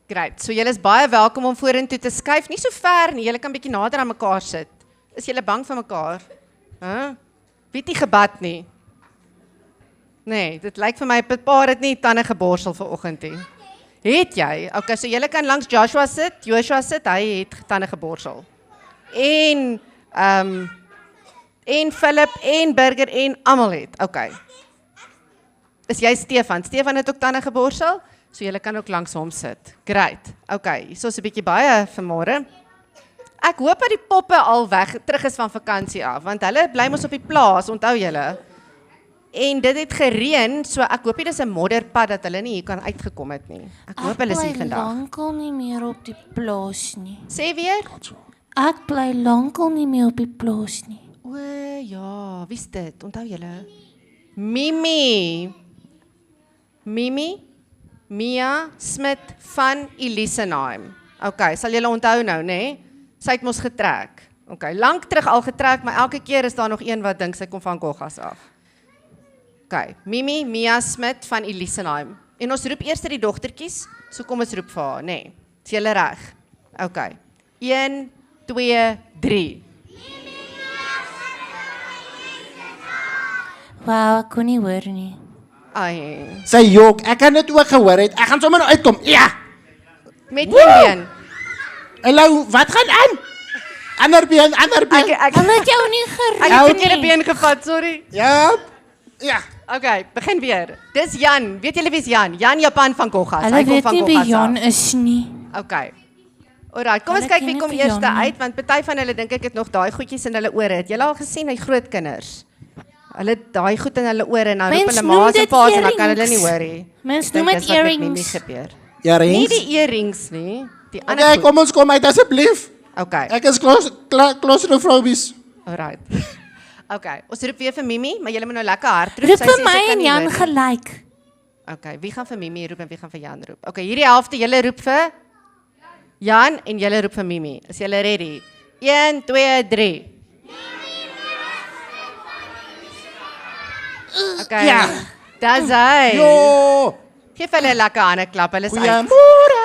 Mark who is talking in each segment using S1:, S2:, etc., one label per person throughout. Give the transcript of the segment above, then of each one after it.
S1: Great. So julle is baie welkom om vorentoe te skuif. Nie so ver nie, julle kan bietjie nader aan mekaar sit. Is julle bang vir mekaar? Wie het nie gebad nie? Nee, dit lyk vir my, pa het nie tande geborsel vanoggend nie. Het jy? Okay, so julle kan langs Joshua sit, hy het tande geborsel. En Philip, en Burger, en almal het. Okay. Is jy Stefan? Stefan het ook tande geborsel? So julle kan ook langs hom sit. Great. Okay, hierso is 'n bietjie baie vanmôre. Ek hoop dat die poppe al terug is van vakansie af, want hulle bly mos op die plaas, onthou julle. En dit het gereën, so ek hoop nie dis 'n modderpad dat hulle nie hier kan uitgekom het nie. Ek hoop hulle is hier vandag.
S2: Ek bly lankal nie meer op die plaas nie.
S1: Sê weer?
S2: Ek bly lankal nie meer op die plaas nie.
S1: O ja, wie's dit? Onthou julle? Mimi, Mia Smit van Elisenheim. Okay, sal julle onthou nou, nê? Sy het mos getrek. Okay, lank terug al getrek, maar elke keer is daar nog een wat dink sy kom van Goggas af. Okay, Mia Smit van Elisenheim. En ons roep eers die dogtertjies, so kom ons roep vir haar, nê? Is julle reg? Okay. 1, 2, 3.
S2: Wow, ek kon nie hoor nie.
S1: Ai.
S3: Sy jok, ek kan dit ook gehoor het. Ek gaan sommer nou uitkom. Ja.
S1: Met een been.
S3: Hallo, wat gaan aan? Ander been.
S1: Ek
S2: het jou nie geroep
S1: Ek het verkeerde been gevat, sorry.
S3: Ja.
S1: Okay, begin weer. Dis Jan. Weet julle wie's Jan? Jan Japan van Goggas.
S2: Hulle weet nie wie Jan is nie.
S1: Okay. Alright, kom ons kyk wie kom eers uit, want party van hulle dink ek het nog daai goedjies in hulle ore. Het julle al gesien, hy groot kinders? Hulle het daai goed in hulle ore en dan roep hulle ma's en pa's en dan kan hulle nie hoor nie.
S2: Mens noem dit earrings.
S1: Nie die earrings nie, die ander
S3: goed. Kom ons kom uit asseblief.
S1: Okay.
S3: Ek is claustrofobies.
S1: Alright. Okay, ons roep weer vir Mimi, maar julle moet nou lekker hard roep.
S2: Roep vir my en Jan gelyk.
S1: Okay, wie gaan vir Mimi roep en wie gaan vir Jan roep? Okay, hierdie helfte julle roep vir Jan en julle roep vir Mimi. Is julle ready? 1, 2, 3. Okay.
S3: Ja.
S1: Dis hy.
S3: Jo.
S1: Geef hulle 'n lekker hande klap. Hulle is uit.
S3: Goeiemôre.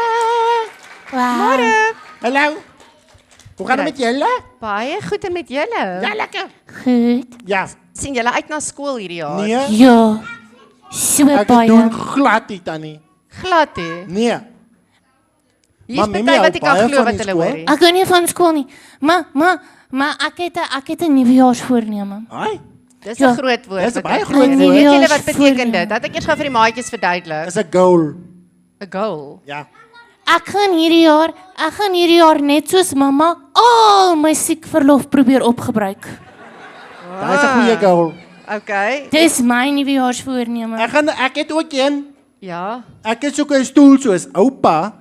S2: Wow.
S3: Hallo. Hoe gaan dit met julle?
S1: Baie goed en met julle.
S3: Ja, lekker.
S2: Goed.
S3: Ja.
S1: Sien julle uit na skool hierdie jaar?
S3: Nee.
S2: Ja. So
S3: Ek
S2: baie.
S3: doen glad nie tannie.
S1: Glad hè.
S3: Nee.
S1: Hier is party wat ek kan glo wat hulle hoor.
S2: Ek gou nie van skool nie. Maar ek het 'n nuwejaarsvoorneme.
S3: Haai.
S1: Dis 'n groot woord.
S3: Dis 'n baie
S1: Weet
S3: groot woord.
S1: julle wat beteken dit? Dat ek eers gou vir die maatjies verduidelik.
S3: Dis 'n goal.
S1: 'n Goal.
S3: Ja.
S2: Ek gaan hierdie jaar net soos mamma al my siekverlof probeer opgebruik.
S3: Dis 'n goeie goal.
S1: Okay.
S2: Dis my nuwejaarsvoorneme.
S3: Ek het ook een.
S1: Ja.
S3: Ek het soek 'n stoel soos oupa.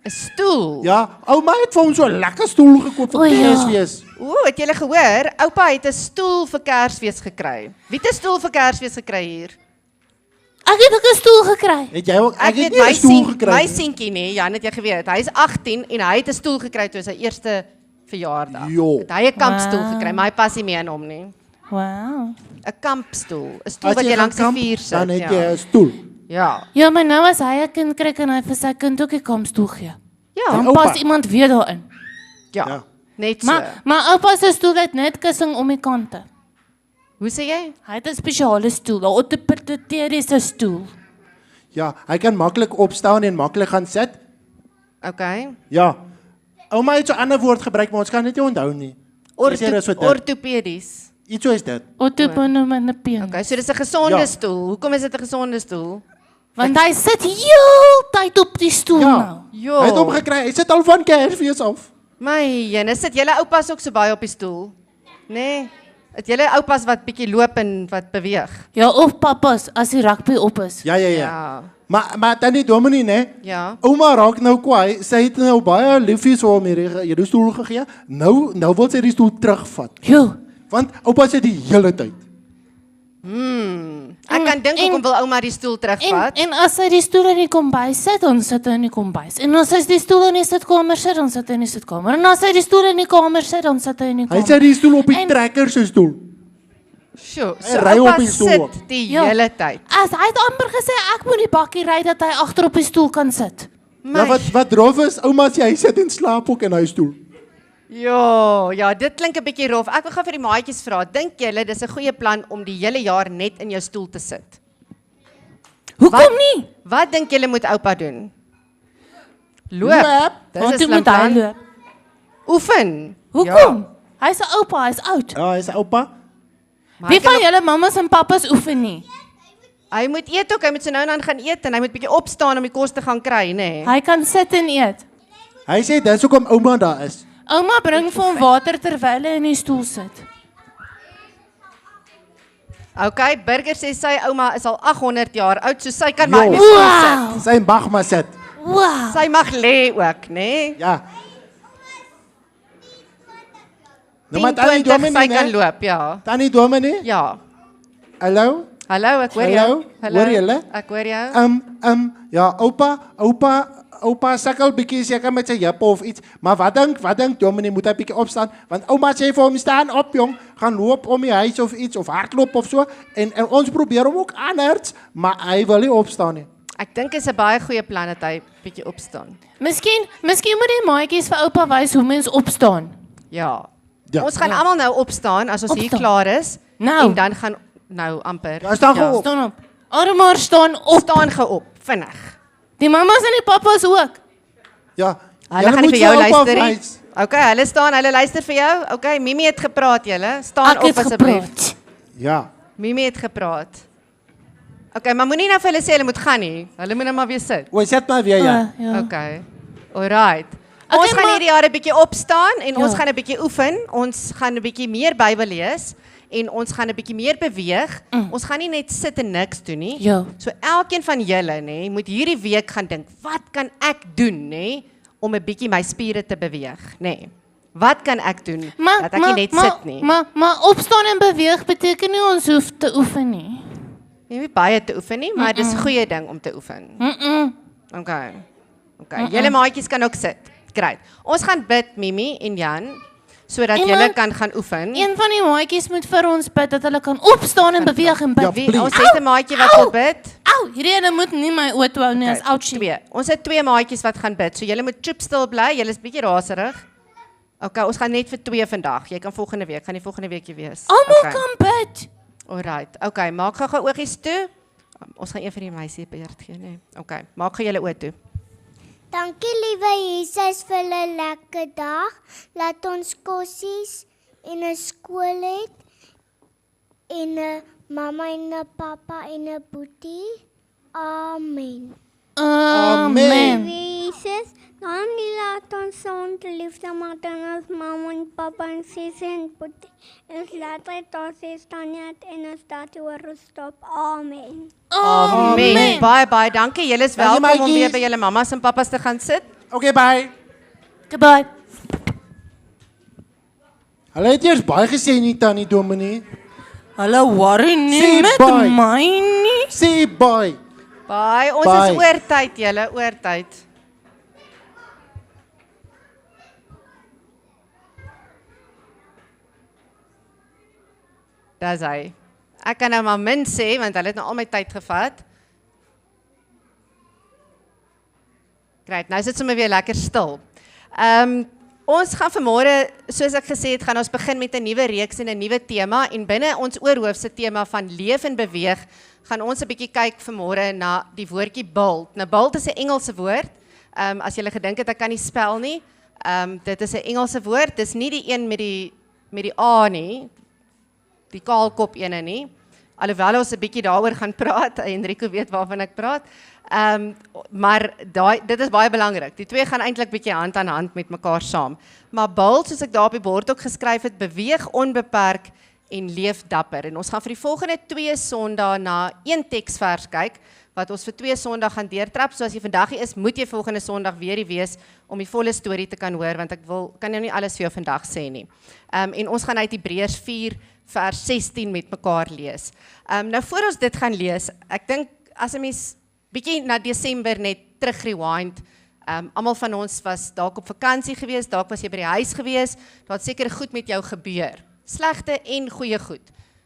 S1: 'n Stoel.
S3: Ja, ouma het vir hom so 'n lekker stoel gekoop vir
S2: O, ja.
S3: Kersfees.
S1: Ooh, het julle gehoor? Oupa het 'n stoel vir Kersfees gekry. Wie het 'n stoel vir Kersfees gekry hier?
S2: Ek het ook 'n stoel gekry.
S3: Het jy ook? Ek het
S1: weet
S3: nie 'n stoel gekry
S1: my
S3: nie.
S1: seentjie nie, Jan, het jy geweet. Hy is 18 en hy het 'n stoel gekry toe sy eerste verjaardag.
S3: Jo.
S1: Het hy 'n kampstoel
S2: Wow.
S1: gekry, maar hy pas nie meer in hom nie.
S2: Wow.
S1: 'n Kampstoel, 'n stoel
S3: As
S1: wat jy
S3: gaan
S1: langs die
S3: kamp,
S1: vuur sit.
S3: Dan het
S1: ja.
S3: jy 'n stoel.
S1: Ja.
S2: Ja, maar nou as hy 'n kind kry, kan hy vir sy kind ook 'n kampstoel gee.
S1: Ja,
S2: Dan
S3: oupa.
S2: pas iemand weer daarin.
S1: ja.
S3: Ja.
S1: Net so.
S2: Maar oupa se stoel het net kussing om die kante.
S1: Hoe sê jy?
S2: Hy het 'n spesiale stoel, 'n ortopediese stoel.
S3: Ja, hy kan maklik opstaan en maklik gaan sit.
S1: Okay.
S3: Ja. Ouma het so 'n ander woord gebruik, maar ons kan dit nie onthou nie.
S1: Ortopedies.
S3: Iets so is dit.
S2: Ortopediese.
S1: Okay, so dis 'n gesonde
S3: Ja.
S1: stoel. Hoekom is dit 'n gesonde stool?
S2: Want hy sit heeltyd op die stoel
S3: Ja.
S2: nou.
S1: Jo.
S3: Hy het hom gekry. Hy sit al van Kersfees af.
S1: My jene, sit julle oupas ook so baie op die stoel? Nee. Het julle oupas wat bietjie loop en wat beweeg?
S2: Ja, of papas as die rugby op is.
S3: Ja.
S1: Ja.
S3: Maar tannie Dominee, né?
S1: Ja.
S3: Ouma raak nou kwaai. Sy het nou baie liefies vir hom hierdie stoel gegee. Nou wil sy die stoel terugvat.
S2: Jo.
S3: Want oupa sit die hele tyd.
S1: Ek kan dink hoekom wil ouma die stoel terugvat.
S2: En as hy die stoel in die kombuis sit, dan sit hy in die kombuis. En as hy die stoel in die sitkamer sit, dan sit hy in die sitkamer. En as hy die stoel in die kamer sit, dan sit hy in die
S3: Hy
S2: kamer.
S3: sit die stoel op die trekker se stoel.
S1: Sjoe,
S3: Hy
S1: so
S3: ry op
S1: oupa
S3: die stoel
S1: sit
S3: ook.
S1: die
S2: Ja.
S1: hele tyd.
S2: As hy het amper gesê ek moet die bakkie ry dat hy agter op die stoel kan sit.
S3: Ja, wat rof is, ouma sê hy sit en slaap ook in hy stoel.
S1: Ja, dit klink 'n bietjie rof. Ek wil gou vir die maatjies vra, dink julle dis 'n goeie plan om die hele jaar net in jou stoel te sit?
S2: Hoekom nie?
S1: Wat dink julle moet oupa doen? Loop.
S3: Loop.
S1: Dis 'n
S2: Want toe
S1: slim
S2: moet hy
S1: plan.
S2: loop.
S1: Oefen.
S2: Hoekom? Hy's 'n oupa, hy's oud.
S3: Ja, hy sê oupa.
S1: Maar
S2: Wie
S1: hy kan
S2: van julle mammas en pappas oefen nie?
S1: Hy moet eet ook, hy moet so nou en dan gaan eet en hy moet bietjie opstaan om die kos te gaan kry, nê?
S2: Hy kan sit en eet.
S3: Hy sê dis hoekom ouma daar is.
S2: Ouma bring vir hom water terwyl hy in die stoel sit.
S1: Okay, Burger sê sy ouma is al 800 jaar oud, so sy kan maar in die
S3: Jo.
S1: stoel sit.
S2: Wow.
S3: Sy mag maar sit.
S2: Wow.
S1: Sy mag lê ook, nê?
S3: Ja.
S1: 10,
S3: Nou maar Tannie
S1: 20, sy
S3: Dominee,
S1: kan
S3: né?
S1: loop, ja.
S3: Tannie Dominee,
S1: Ja.
S3: hallo?
S1: Hallo, ek hoor jou.
S3: Hallo, hoor julle?
S1: Ek hoor jou.
S3: Ja, oupa sukkel bietjie seker met sy heupe of iets, maar wat dink Dominee, moet hy bietjie opstaan, want ouma sê vir hom staan op jong, gaan loop om die huis of iets of hardloop of so en ons probeer hom ook aanherts, maar hy wil nie opstaan nie.
S1: Ek dink is 'n baie goeie plan dat hy bietjie opstaan.
S2: Miskien moet die maatjies vir oupa wys hoe mens opstaan.
S1: Ja.
S3: Ja.
S1: Ons gaan almal nou opstaan as ons hier
S2: Opstaan.
S1: klaar is
S2: Nou.
S1: en dan gaan nou amper.
S3: Ja, staan gou op.
S2: Staan op. Armor staan op.
S1: Staan gou op, vinnig.
S2: Die mammas en die pappas ook.
S3: Ja.
S1: Hulle
S3: julle
S1: gaan nie
S3: moet
S1: vir jou
S3: vir oupa
S1: luister nie.
S3: wys.
S1: Okay, hulle staan, hulle luister vir jou. Okay, Mimi het gepraat julle. Staan
S2: Ek
S1: op
S2: het
S1: asseblief.
S2: gepraat.
S3: Ja.
S1: Mimi het gepraat. Okay, maar moenie nou vir hulle sê hulle moet gaan nie. Hulle moet nou maar weer sit.
S3: O, sit maar weer ja.
S2: Ja.
S1: Okay. Alright.
S2: Okay,
S1: Ons gaan
S2: maar-
S1: hierdie jaar 'n bietjie opstaan en ons
S2: Ja.
S1: gaan 'n bietjie oefen. Ons gaan 'n bietjie meer Bybel lees en ons gaan 'n bietjie meer beweeg. Ons gaan nie net sit en niks doen nie.
S2: Ja.
S1: So elkeen van julle nê, moet hierdie week gaan dink, wat kan ek doen nê om 'n bietjie my spiere te beweeg, nê? Wat kan ek doen dat ek nie net sit nie?
S2: Maar opstaan en beweeg beteken nie ons hoef te oefen nie.
S1: Jy hoef baie te oefen nie, maar dis 'n goeie ding om te oefen. Okay. Julle maatjies kan ook sit. Great. Ons gaan bid Mimi en Jan sodat
S2: En
S1: julle
S2: dan-
S1: kan gaan oefen.
S2: Een van die maatjies moet vir ons bid dat hulle kan opstaan en beweeg en bid.
S3: Ja, please.
S1: Ons het 'n maatjie wat wil bid.
S2: Au, hierdie ene moet nie my oë toe hou nie, as ouchie.
S1: Twee. Ons het twee maatjies wat gaan bid. So julle moet chop stil bly. Julle is bietjie raserig. Okay, ons gaan net vir 2 vandag. Jy kan volgende week, gaan die volgende weekie wees.
S2: Almal kan bid.
S1: Alright. Okay, maak gou oogies toe. Ons gaan een vir die meisie beurt gee, nê. Okay, maak gou julle oë toe.
S4: Dankie liewe Jesus vir 'n lekker dag. Laat ons kossies en 'n skool het en 'n mamma en 'n pappa en 'n boetie. Amen.
S2: Amen.
S4: Jesus, dan laat ons ons liefde maak aan ons mamma en pappa en sis en boetie. En laat dit ons staan en ons dat oor stop. Amen.
S1: Amen. Baie dankie. Julle is
S3: Dankie,
S1: welkom om
S3: maatjies.
S1: weer by julle mammas en pappas te gaan sit.
S3: Okay, bye.
S2: Goodbye.
S3: Hulle het eers baie gesê nie Tannie Dominee.
S2: Hulle worry nie
S3: Sê
S2: met
S3: bye.
S2: my nie.
S3: Sê bye.
S1: Baie, ons
S3: Bye.
S1: is oor tyd julle, oor tyd. Dis hy. Ek kan nou maar min sê want hulle het nou al my tyd gevat. Great, nou is dit sommer weer lekker stil. Ons gaan vanmôre, soos ek gesê het, gaan ons begin met 'n nuwe reeks en 'n nuwe tema en binne ons oorhoofse tema van leef en beweeg, gaan ons 'n bietjie kyk vanmôre na die woordjie build. Nou build is 'n Engelse woord. As jy gedink het ek kan nie spel nie, dit is 'n Engelse woord. Dis nie die een met die A nie, die kaalkop ene nie. Alhoewel ons 'n bietjie daaroor gaan praat, Enrico weet waarvan ek praat. Maar dit is baie belangrik. Die twee gaan eintlik bietjie hand aan hand met mekaar saam. Maar build, soos ek daar op die bord ook geskryf het, beweeg onbeperk en leef dapper. En ons gaan vir die volgende 2 Sondae na een teksvers kyk wat ons vir 2 Sondae gaan deurtrap. So as jy vandag hier is, moet jy volgende Sondag weer hier wees om die volle storie te kan hoor, want kan nou nie alles vir jou vandag sê nie. En ons gaan uit Hebreërs 4 vers 16 met mekaar lees. Nou voor ons dit gaan lees, ek dink as 'n mens bietjie na Desember net terug rewind, almal van ons was dalk op vakansie gewees, dalk was jy by die huis gewees, daar het seker goed met jou gebeur, slegte en goeie goed.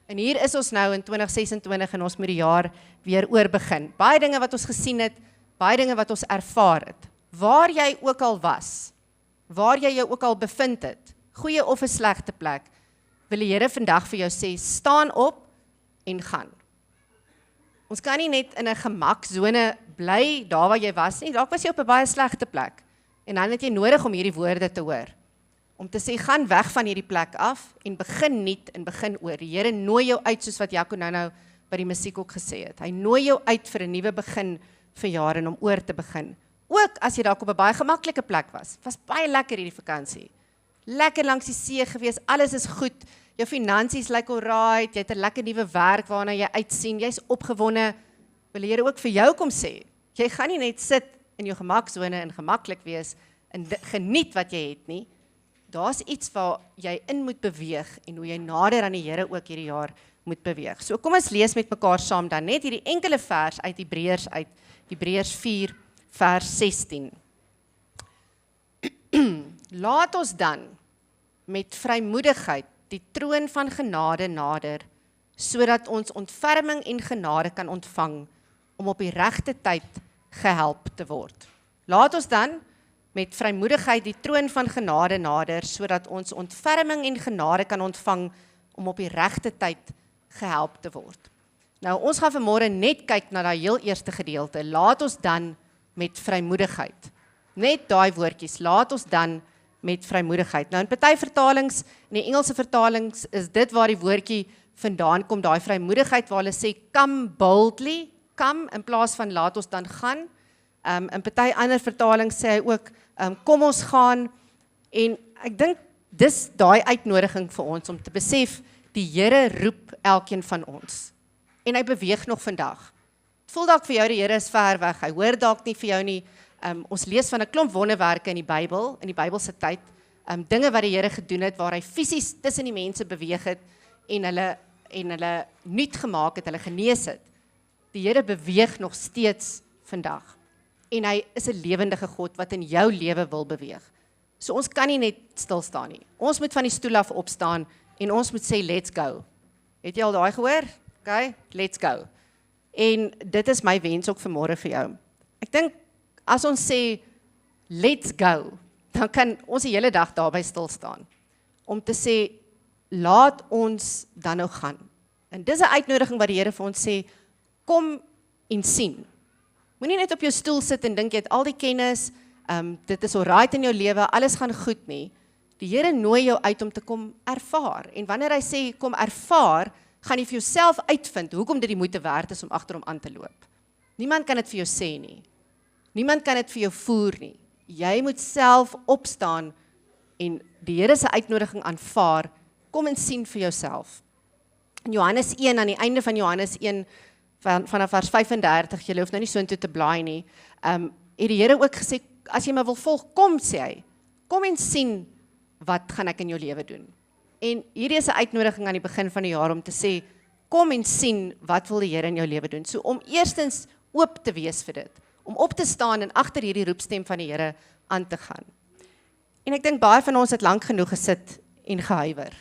S1: En hier is ons nou in 2026 en ons moet die jaar weer oorbegin. Baie dinge wat ons gesien het, baie dinge wat ons ervaar het. waar jy ook al was, waar jy jou ook al bevind het, goeie of 'n slegte plek, wil die Here vandag vir jou sê, staan op en gaan. Ons kan nie net in 'n gemaksone bly, daar waar jy was nie, dalk was jy op 'n baie slegte plek, en dan het jy nodig om hierdie woorde te hoor, om te sê, gaan weg van hierdie plek af, en begin nuut, en begin oor. Die Here nooi jou uit, soos wat Jaco nou by die musiek ook gesê het. Hy nooi jou uit vir 'n nuwe begin vir jare, en om oor te begin. Ook as jy dalk op 'n baie gemaklike plek was. Was baie lekker hierdie vakansie. Lekker langs die see gewees, alles is goed. Jou finansies lyk alright, jy het 'n lekker nuwe werk waarna jy uitsien, jy's opgewonde. Wil die Here ook vir jou kom sê, jy gaan nie net sit in jou gemaksone en gemaklik wees en geniet wat jy het nie. Daar's iets waar jy in moet beweeg en hoe jy nader aan die Here ook hierdie jaar moet beweeg. So kom ons lees met mekaar saam dan net hierdie enkele vers uit Hebreërs 4 vers 16. Laat ons dan met vrymoedigheid die troon van genade nader, sodat ons ontferming en genade kan ontvang om op die regte tyd gehelp te word. Laat ons dan met vrymoedigheid die troon van genade nader, sodat ons ontferming en genade kan ontvang om op die regte tyd gehelp te word. Nou, ons gaan vanmôre net kyk na daai heel eerste gedeelte. Laat ons dan met vrymoedigheid. Net daai woordjies, laat ons dan met vrymoedigheid. Nou in party vertalings, in die Engelse vertalings, is dit waar die woordjie vandaan kom, daai vrymoedigheid waar hulle sê, come boldly, come, in plaas van laat ons dan gaan. In party ander vertalings sê hy ook, kom ons gaan, en ek dink, dis daai uitnodiging vir ons, om te besef, die Here roep elkeen van ons, en hy beweeg nog vandag. Het voel dalk vir jou, die Here is ver weg, hy hoor dalk nie vir jou nie. Ons lees van 'n klomp wonderwerke in die Bybelse tyd, dinge wat die Here gedoen het, waar hy fisies tussen die mense beweeg het, en hulle nuut gemaak het, hulle genees het. Die Here beweeg nog steeds vandag, en hy is 'n lewendige God, wat in jou lewe wil beweeg. So ons kan nie net stil staan nie. Ons moet van die stoel af opstaan, en ons moet sê, let's go. Het jy al daai gehoor? Okay, let's go. En dit is my wens ook vanmôre vir jou. Ek dink, as ons sê, let's go, dan kan ons die hele dag daarby stil staan, om te sê, laat ons dan nou gaan. En dis 'n uitnodiging wat die Here vir ons sê, kom en sien. Moenie net op jou stoel sit en dink jy het al die kennis, dit is alright in jou lewe, alles gaan goed nie. Die Here nooi jou uit om te kom ervaar. En wanneer hy sê, kom ervaar, gaan jy vir jouself uitvind, hoekom dit die moeite werd is om agter hom aan te loop. Niemand kan dit vir jou sê nie. Niemand kan dit vir jou voer nie. Jy moet self opstaan en die Here se uitnodiging aanvaar, kom en sien vir jouself. In Johannes 1, aan die einde van Johannes 1, vanaf vers 35, jy hoef nou nie so intoe te blaai nie, het die Here ook gesê, as jy my wil volg, kom, sê hy, kom en sien, wat gaan ek in jou lewe doen. En hierdie is 'n uitnodiging aan die begin van die jaar, om te sê, kom en sien, wat wil die Here in jou lewe doen. So om eerstens oop te wees vir dit, om op te staan en agter hierdie roepstem van die Here aan te gaan. En ek dink baie van ons het lank genoeg gesit en gehuiwer,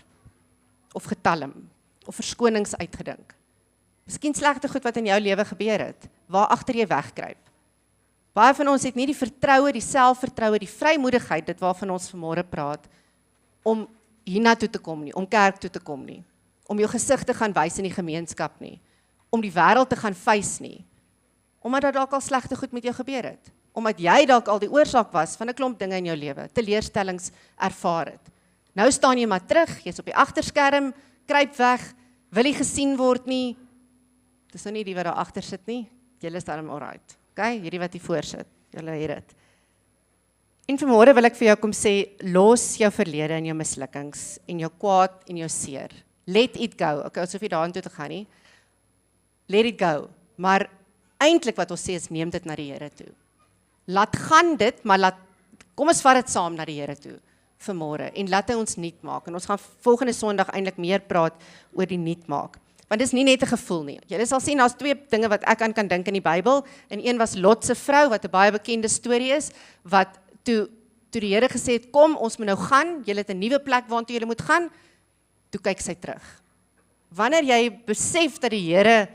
S1: of getalm, of verskonings uitgedink. Miskien slegte goed wat in jou lewe gebeur het, waar agter jy wegkruip. Baie van ons het nie die vertroue, die selfvertroue, die vrymoedigheid, dit waarvan ons vanmôre praat, om hiernatoe te kom nie, om kerk toe te kom nie, om jou gesig te gaan wys in die gemeenskap nie, om die wêreld te gaan face nie, omdat daar dalk al slegte goed met jou gebeur het, omdat jy dalk al die oorsaak was van 'n klomp dinge in jou lewe, teleurstellings ervaar het. Nou staan jy maar terug, jy's op die agterskerm, kruip weg, wil nie gesien word nie. Dis nou nie die wat daar agter sit nie, julle is daarom alright. Okay, hierdie wat hier voor sit, julle het dit. En vanmôre wil ek vir jou kom sê, los jou verlede en jou mislukkings, en jou kwaad en jou seer. Let it go. Okay, ons hoef nie daarin toe te gaan nie. Let it go. Maar eintlik wat ons sê is, neem dit na die Here toe. Laat gaan dit, maar kom ons vat dit saam na die Here toe vanmôre, en laat hy ons nuut maak. En ons gaan volgende Sondag eintlik meer praat oor die nuut maak. Want dit is nie net 'n gevoel nie. Julle sal sien, daar's 2 dinge wat ek aan kan dink in die Bybel, en een was Lot se vrou, wat 'n baie bekende storie is, wat toe die Here gesê het, kom, ons moet nou gaan, julle het 'n nuwe plek waartoe julle moet gaan, toe kyk sy terug. Wanneer jy besef dat die Here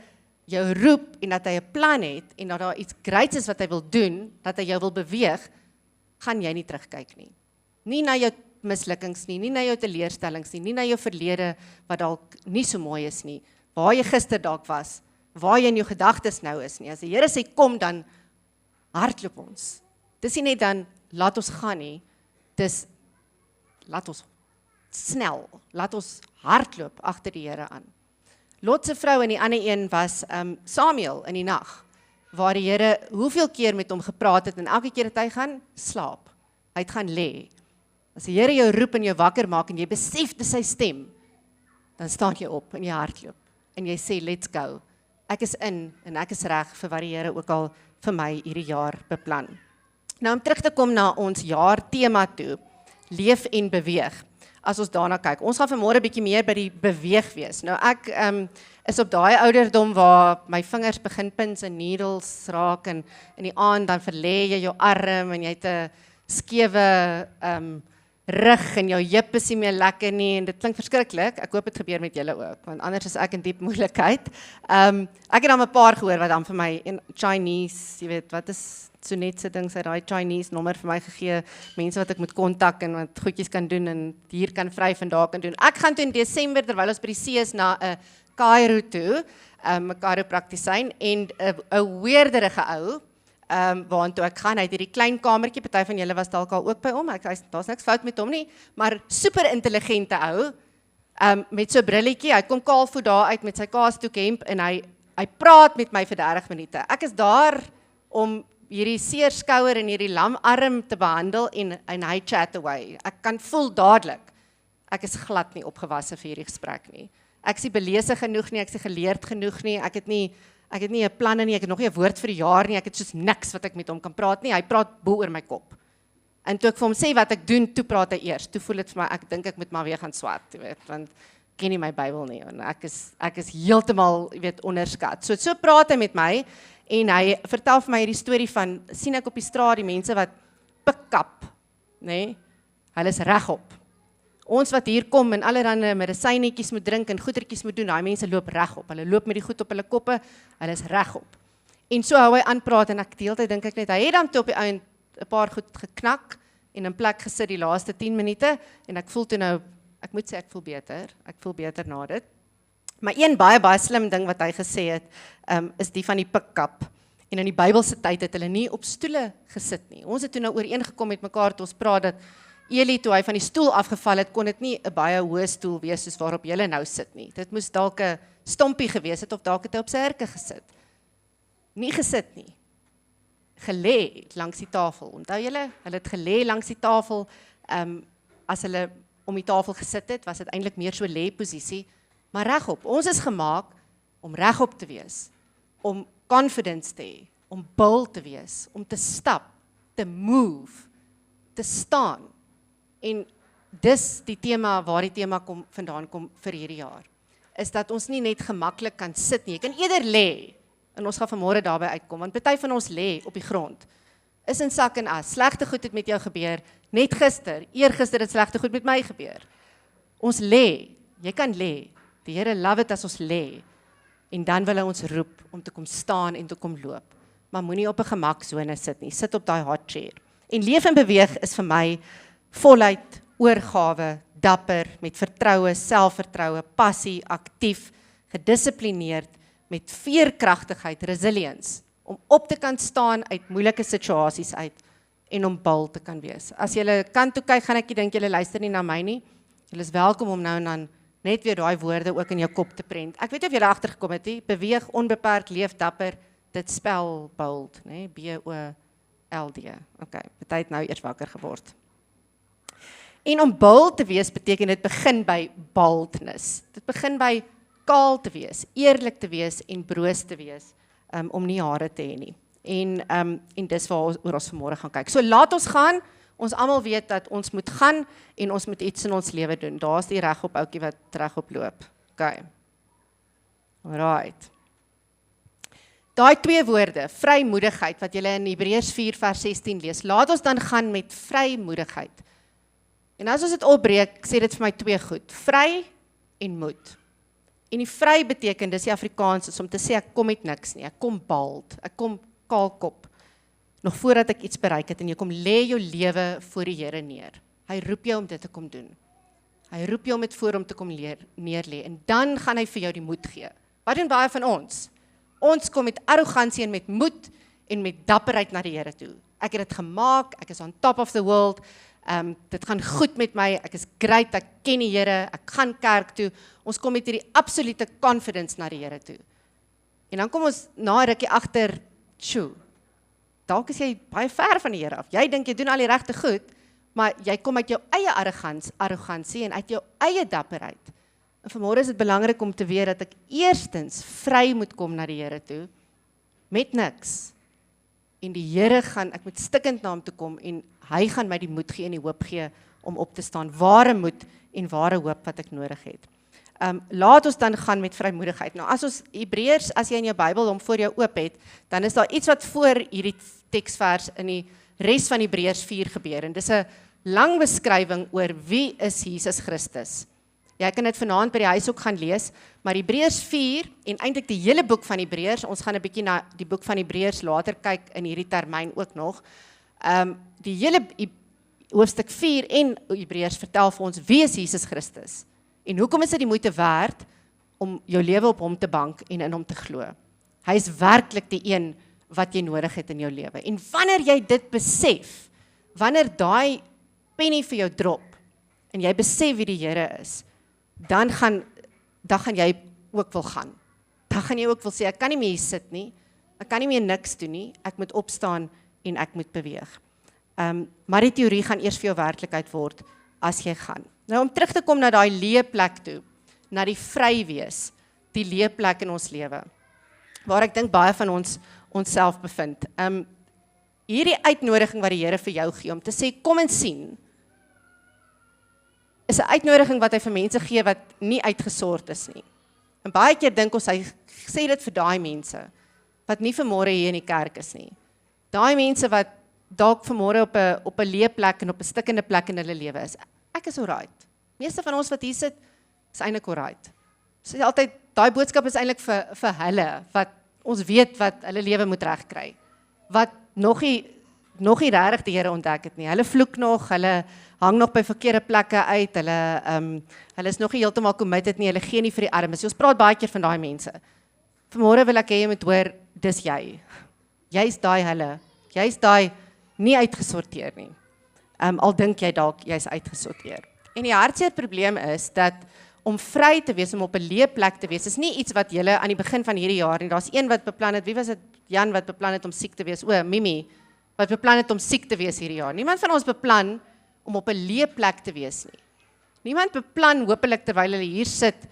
S1: jou roep, en dat hy 'n plan het, en dat daar iets greats is wat hy wil doen, dat hy jou wil beweeg, gaan jy nie terugkyk nie. Nie na jou mislukkings nie, nie na jou teleurstellings nie, nie na jou verlede wat dalk nie so mooi is nie, waar jy gister dalk was, waar jy in jou gedagtes nou is nie. As die Here sê kom, dan hardloop ons. Dis nie net dan laat ons gaan nie, dis laat ons snel, laat ons hardloop agter die Here aan. Lot se vrou en die ander een was Samuel in die nag, waar die Here hoeveel keer met hom gepraat het en elke keer het hy gaan slaap. Hy het gaan lê. As die Here jou roep en jou wakker maak en jy besef dis sy stem, dan staan jy op en jy hardloop en jy sê let's go. Ek is in en ek is reg vir wat die Here ook al vir my hierdie jaar beplan. Nou om terug te kom na ons jaar tema toe, leef en beweeg. As ons daarna kyk, ons gaan vanmôre 'n bietjie meer by die beweeg wees. Nou ek is op daai ouderdom waar my vingers begin pins en needles raak en in die aand dan verlê jy jou arm en jy het 'n skewe rug en jou heup is nie meer lekker nie en dit klink verskriklik. Ek hoop dit gebeur met julle ook, want anders is ek in diep moeilikheid. Ek het dan 'n paar gehoor wat dan vir my in Chinese, jy weet, wat is so net se ding, sy daai Chinese nommer vir my gegee, mense wat ek moet kontak en wat goedjies kan doen en hier kan vryf en daar kan doen. Ek gaan toe in Desember terwyl ons by die see is na 'n Kairo toe, 'n chiropraktisyn en 'n weerderige ou. Waantoe ek gaan, hy het hierdie klein kamertjie, party van julle was dalk al ook by hom, daar's niks fout met hom nie, maar super intelligente ou, met so brilletjie, hy kom kaalvoet daar uit met sy kaastoek hemp en hy praat met my vir 30 minute. Ek is daar om hierdie seer skouer en hierdie lam arm te behandel en hy chat away. Ek kan voel dadelik, ek is glad nie opgewasse vir hierdie gesprek nie. Ek is nie belese genoeg nie, ek is nie geleerd genoeg nie, ek het nie 'n planne nie, ek het nog nie 'n woord vir die jaar nie, ek het soos niks wat ek met hom kan praat nie, hy praat bo oor my kop. En toe ek vir hom sê wat ek doen, toe praat hy eers, toe voel dit vir my, ek dink ek moet maar weer gaan swat, jy weet, want ek ken nie my Bybel nie, en ek is heeltemal, jy weet, onderskat. So praat hy met my, en hy vertel vir my hierdie storie van, sien ek op die straat die mense wat pick-up, nee, hulle is regop. Ons wat hier kom en allerhande medisynetjies moet drink en goedertjies moet doen, daai mense loop regop. Hulle loop met die goed op hulle koppe, hulle is regop. En so hou hy aan praat en ek deeltyd dink ek net, hy het dan toe op die einde 'n paar goed geknak en in plek gesit die laaste 10 minute en ek voel toe nou, ek moet sê ek voel beter na dit. Maar een baie slim ding wat hy gesê het, is die van die pick-up. En in die Bybelse tyd het hulle nie op stoele gesit nie. Ons het toe nou ooreengekom met mekaar toe ons praat dat Eli, toe hy van die stoel afgeval het, kon dit nie 'n baie hoë stoel wees soos waarop julle nou sit nie. Dit moes dalk 'n stompie gewees het of dalk het hy op sy hurke gesit. Nie gesit nie. Gelê langs die tafel. Onthou julle, hulle het gelê langs die tafel. As hulle om die tafel gesit het, was dit eintlik meer so lê posisie, maar regop. Ons is gemaak om regop te wees, om confidence te hê, om bold te wees, om te stap, te move, te staan. En dis die tema waar die tema vandaan kom vir hierdie jaar. Is dat ons nie net gemaklik kan sit nie. Jy kan eerder lê. En ons gaan vanmôre daarby uitkom, want party van ons lê op die grond. Is in sak en as. Slegte goed het met jou gebeur. Net eergister het slegte goed met my gebeur. Ons lê. Jy kan lê. Die Here love it as ons lê. En dan wil hy ons roep om te kom staan en te kom loop. Maar moenie op 'n gemaksone sit nie. Sit op daai hot chair. En leef en beweeg is vir my voluit, oorgawe, dapper, met vertroue, selfvertroue, passie, aktief, gedissiplineerd, met veerkragtigheid, resilience, om op te kan staan uit moeilike situasies uit en om bold te kan wees. As julle kan toe kyk, gaan ek dink julle luister nie na my nie. Julle is welkom om nou en dan net weer daai woorde ook in jou kop te prent. Ek weet nie of julle agtergekom het nie, beweeg onbeperk, leef dapper, dit spel bold, né? B-O-L-D. Okay, party het nou eers wakker geword. En om bold te wees beteken dit begin by boldness. Dit begin by kaal te wees, eerlik te wees en broos te wees, om nie hare te hê nie. En dis waar ons vanmôre gaan kyk. So laat ons gaan, ons almal weet dat ons moet gaan en ons moet iets in ons lewe doen. Daar's die regop ouetjie wat regop loop. Okay. Alright. Daai twee woorde, vrymoedigheid, wat julle in Hebreërs 4 vers 16 lees, laat ons dan gaan met vrymoedigheid. En as ons dit opbreek, sê dit vir my twee goed, vry en moed. En die vry beteken, dis die Afrikaans, is om te sê, ek kom met niks nie, ek kom bald, ek kom kaalkop. nog voordat ek iets bereik het, en jy kom lê jou lewe voor die Here neer. Hy roep jou om dit te kom doen. Hy roep jou om dit voor hom te kom neerlê, en dan gaan hy vir jou die moed gee. Wat doen baie van ons? Ons kom met arrogansie en met moed en met dapperheid na die Here toe. Ek het dit gemaak, ek is on top of the world, dit gaan goed met my, ek is great, ek ken die Here, ek gaan kerk toe. Ons kom met hierdie absolute confidence na die Here toe. En dan kom ons na 'n rukkie agter, dalk is jy baie ver van die Here af. Jy dink jy doen al die regte goed, maar jy kom uit jou eie arrogansie en uit jou eie dapperheid. En vanmôre is dit belangrik om te weet dat ek eerstens vry moet kom na die Here toe, met niks. En die Here ek moet stikkend na hom toe kom, en hy gaan my die moed gee en die hoop gee om op te staan. Ware moed en ware hoop wat ek nodig het. Laat ons dan gaan met vrymoedigheid. Nou as ons Hebreërs, as jy in jou Bybel hom voor jou oop het, dan is daar iets wat voor hierdie teksvers in die res van Hebreërs 4 gebeur. En dis 'n lang beskrywing oor wie is Jesus Christus. Jy kan dit vanaand by die huis ook gaan lees, maar Hebreërs 4 en eintlik die hele boek van Hebreërs, ons gaan 'n bietjie na die boek van Hebreërs later kyk in hierdie termyn ook nog. Die hele hoofstuk 4 en Hebreërs vertel vir ons wie is Jesus Christus. En hoekom is dit die moeite werd om jou lewe op hom te bank en in hom te glo? Hy is werklik die een wat jy nodig het in jou lewe. En wanneer jy dit besef, wanneer daai penny vir jou drop, en jy besef wie die Here is, dan gaan jy ook wil gaan. Dan gaan jy ook wil sê, ek kan nie meer hier sit nie, ek kan nie meer niks doen nie, ek moet opstaan en ek moet beweeg. Maar die teorie gaan eers vir jou werklikheid word, as jy gaan. Nou om terug te kom na daai leeplek toe, na die vry wees, die leeplek in ons lewe, waar ek dink baie van ons onsself bevind. Hierdie uitnodiging wat die Here vir jou gee, om te sê, kom en sien, is 'n uitnodiging wat hy vir mense gee wat nie uitgesort is nie. En baie keer dink ons, hy sê dit vir daai mense, wat nie vanmôre hier in die kerk is nie. Daai mense wat dalk vanmôre op 'n leeplek en op 'n stikkende plek in hulle lewe is. Ek is alright. Meeste van ons wat hier sit, is eintlik alright. So altyd, daai boodskap is eintlik vir hulle, wat ons weet wat hulle lewe moet regkry. Wat nog nie regtig die Here ontdek het nie. Hulle vloek nog, hulle hang nog by verkeerde plekke uit, hulle is nog nie heeltemal committed nie, hulle gee nie vir die armes. Ons praat baie keer van daai mense. Vanmôre wil ek hê jy moet hoor, dis jy. Jy's daai hulle. Jy's daai nie uitgesorteer nie. Al dink jy dalk jy's uitgesorteer. En die hartseer probleem is dat om vry te wees, om op 'n leeplek te wees, is nie iets wat julle aan die begin van hierdie jaar nie. Daar's een wat beplan het, wie was dit? Jan wat beplan het om siek te wees. Mimi wat beplan het om siek te wees hierdie jaar. Niemand van ons beplan om op 'n leeplek te wees nie. Niemand beplan hopelik terwyl hulle hier sit,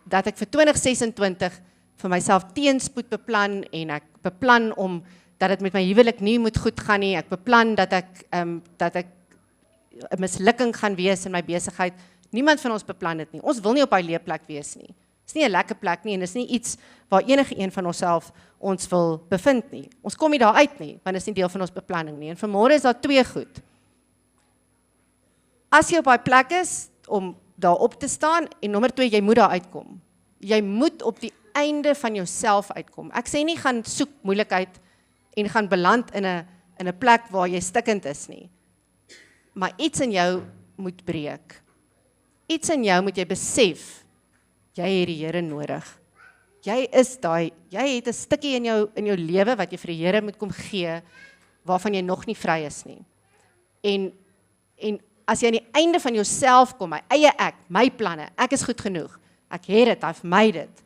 S1: dat ek vir 2026 vir myself teenspoed beplan, en ek beplan om dat dit met my huwelik nie moet goed gaan nie. Ek beplan dat ek 'n mislukking gaan wees in my besigheid. Niemand van ons beplan dit nie. Ons wil nie op hy leeplek wees nie. Dit is nie 'n lekker plek nie, en dit is nie iets waar enige een van onsself ons wil bevind nie. Ons kom nie daar uit nie, want dit is nie deel van ons beplanning nie. En vanmôre is daar twee goed. As jy op daai plek is om daar op te staan, en nommer 2, jy moet daar uitkom. Jy moet op die einde van jouself uitkom. Ek sê nie gaan soek moeilikheid en gaan beland in 'n plek waar jy stikkend is nie. Maar iets in jou moet breek. Iets in jou moet jy besef, jy het die Here nodig. Jy het 'n stukkie in jou lewe wat jy vir die Here moet kom gee, waarvan jy nog nie vry is nie. En as jy aan die einde van jouself kom, my eie ek, my planne, ek is goed genoeg, ek het dit, I've made it,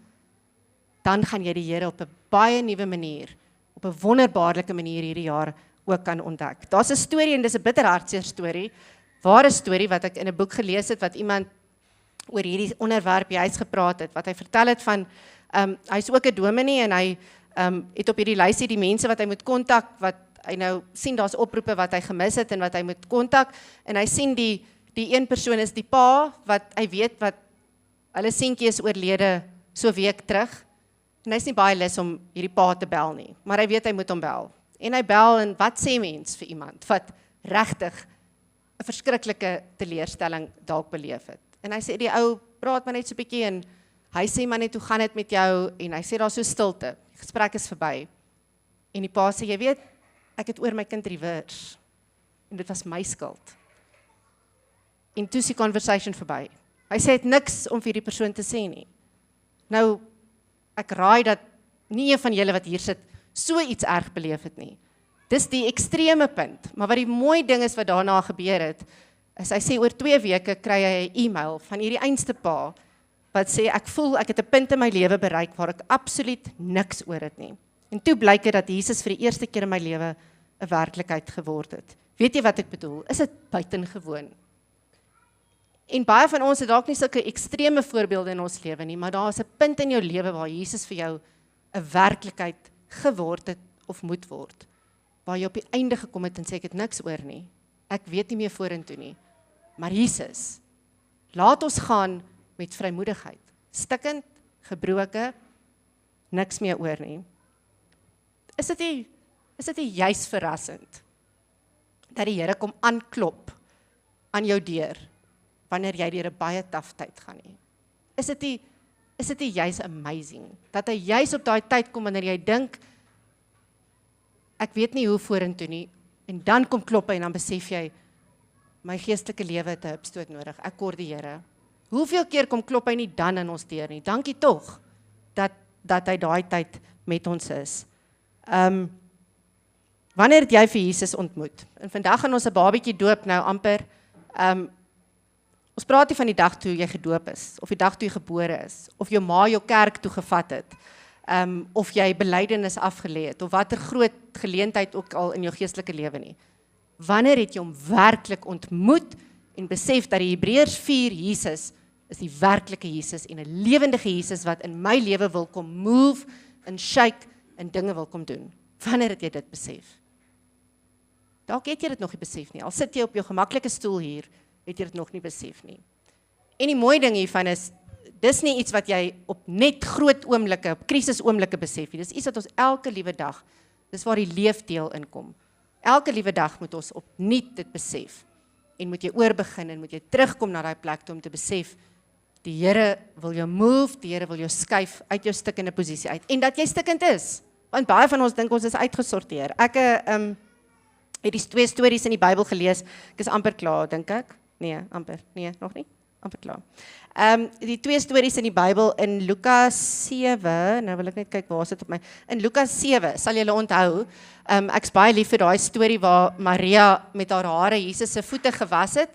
S1: dan gaan jy die Here op 'n baie nuwe manier, op 'n wonderbaarlike manier hierdie jaar ook kan ontdek. Daar's 'n storie, en dis 'n bitter hartseer storie, ware storie wat ek in 'n boek gelees het, wat iemand oor hierdie onderwerp juis gepraat het, wat hy vertel het van, hy's ook 'n dominee, en hy het op hierdie lysie die mense wat hy moet kontak, wat hy nou sien daar's oproepe wat hy gemis het, en wat hy moet kontak, en hy sien die een persoon is die pa, wat hy weet wat, hulle seentjie is oorlede so week terug, en hy's nie baie lus om hierdie pa te bel nie, maar hy weet hy moet hom bel, en hy bel, en wat sê mens vir iemand, wat regtig 'n verskriklike teleurstelling dalk beleef het. En hy sê, die ou praat maar net so 'n bietjie, en hy sê maar net, hoe gaan dit met jou, en hy sê, daar so stilte, die gesprek is verby, en die pa sê, jy weet, ek het oor my kind reverse. En dit was my skuld. En toe is die conversation verby. Hy sê het niks om vir die persoon te sê nie. Nou, ek raai dat nie een van julle wat hier sit, so iets erg beleef het nie. Dis die ekstreme punt, maar wat die mooi ding is wat daarna gebeur het, is hy sê oor 2 weke kry hy 'n e-mail van hierdie einste pa, wat sê ek voel ek het 'n punt in my lewe bereik waar ek absoluut niks oor het nie. En toe blyk dit dat Jesus vir die eerste keer in my lewe 'n werklikheid geword het. Weet jy wat ek bedoel? Is dit buitengewoon? En baie van ons het dalk nie sulke ekstreme voorbeelde in ons lewe nie, maar daar is 'n punt in jou lewe waar Jesus vir jou 'n werklikheid geword het of moet word. Waar jy op die einde gekom het en sê ek het niks oor nie. Ek weet nie meer vorentoe nie. Maar Jesus, laat ons gaan met vrymoedigheid. Stikkend, gebroke, niks meer oor nie. Is dit nie juis verrassend dat die Here kom aanklop aan jou deur wanneer jy deur 'n baie taaf tyd gaan nie? Is dit nie juis amazing dat hy juis op daai tyd kom wanneer jy dink ek weet nie hoe vorentoe nie, en dan kom klop hy en dan besef jy my geestelike lewe het 'n hupstoot nodig. Ek kort die Here. Hoeveel keer kom klop hy nie dan in ons deur nie? Dankie tog dat hy daai tyd met ons is. Wanneer het jy vir Jesus ontmoet? En vandag gaan ons 'n babietjie doop nou amper. Ons praat nie van die dag toe jy gedoop is, of die dag toe jy gebore is, of jou ma jou kerk toe gevat het, of jy belydenis afgelê het, of watter groot geleentheid ook al in jou geestelike lewe nie. Wanneer het jy hom werklik ontmoet en besef dat die Hebreërs 4 Jesus is die werklike Jesus en 'n lewendige Jesus wat in my lewe wil kom move en shake en dinge wil kom doen? Wanneer het jy dit besef? Dalk het jy dit nog nie besef nie. Al sit jy op jou gemaklike stoel hier, het jy dit nog nie besef nie. En die mooi ding hiervan is, dis nie iets wat jy op net groot oomblikke, op krisis oomblikke besef nie. Dis iets wat ons elke liewe dag, dis waar die leefdeel inkom. Elke liewe dag moet ons opnuut dit besef. En moet jy oorbegin en moet jy terugkom na daai plek toe om te besef, die Here wil jou move, die Here wil jou skuif uit jou stikkende posisie uit. En dat jy stikkend is. Want baie van ons dink ons is uitgesorteer. Ek het die 2 stories in die Bybel gelees. Ek is amper klaar, dink ek. Nee, amper. Nee, nog nie. Amper klaar. Die 2 stories in die Bybel in Lukas 7, nou wil ek net kyk waar is dit op my. In Lukas 7, sal julle onthou, ek's baie lief vir daai storie waar Maria met haar hare Jesus se voete gewas het.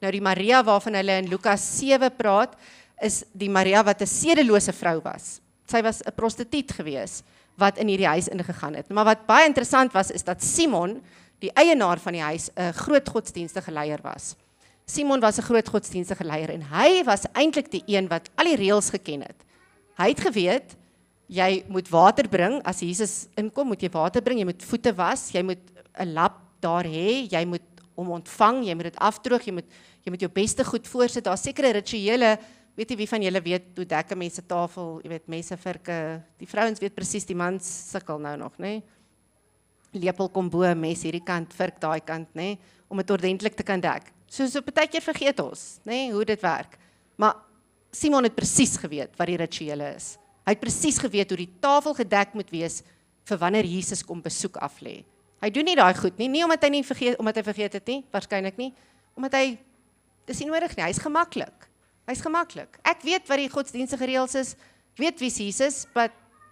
S1: Nou die Maria waarvan hulle in Lukas 7 praat, is die Maria wat 'n sedelose vrou was. Sy was 'n prostituut gewees wat in hierdie huis ingegaan het. Maar wat baie interessant was, is dat Simon, die eienaar van die huis, 'n groot godsdienstige leier was. Simon was 'n groot godsdienstige leier en hy was eintlik die een wat al die reëls geken het. Hy het geweet, jy moet water bring, as Jesus inkom, moet jy water bring, jy moet voete was, jy moet 'n lap daar hê, jy moet hom ontvang, jy moet dit afdroog, jy moet jou beste goed voorsit, daar sekere rituele, weet jy wie van julle weet, hoe dek 'n mens se tafel, jy weet, messe, virke, die vrouens weet presies, die mans sukkel nou nog, nê? Lepel kom bo, mes hierdie kant, virk daai kant, nê? Om dit ordentlik te kan dek. So partykeer vergeet ons, nê, hoe dit werk. Maar Simon het presies geweet wat die rituele is. Hy het presies geweet hoe die tafel gedek moet wees vir wanneer Jesus kom besoek aflê. Hy doen nie daai goed nie omdat hy vergeet het nie, waarskynlik nie, omdat hy dis nie nodig nie, hy's gemaklik. Hy's gemaklik. Ek weet wat die godsdienstige reëls is, weet wie's Jesus, but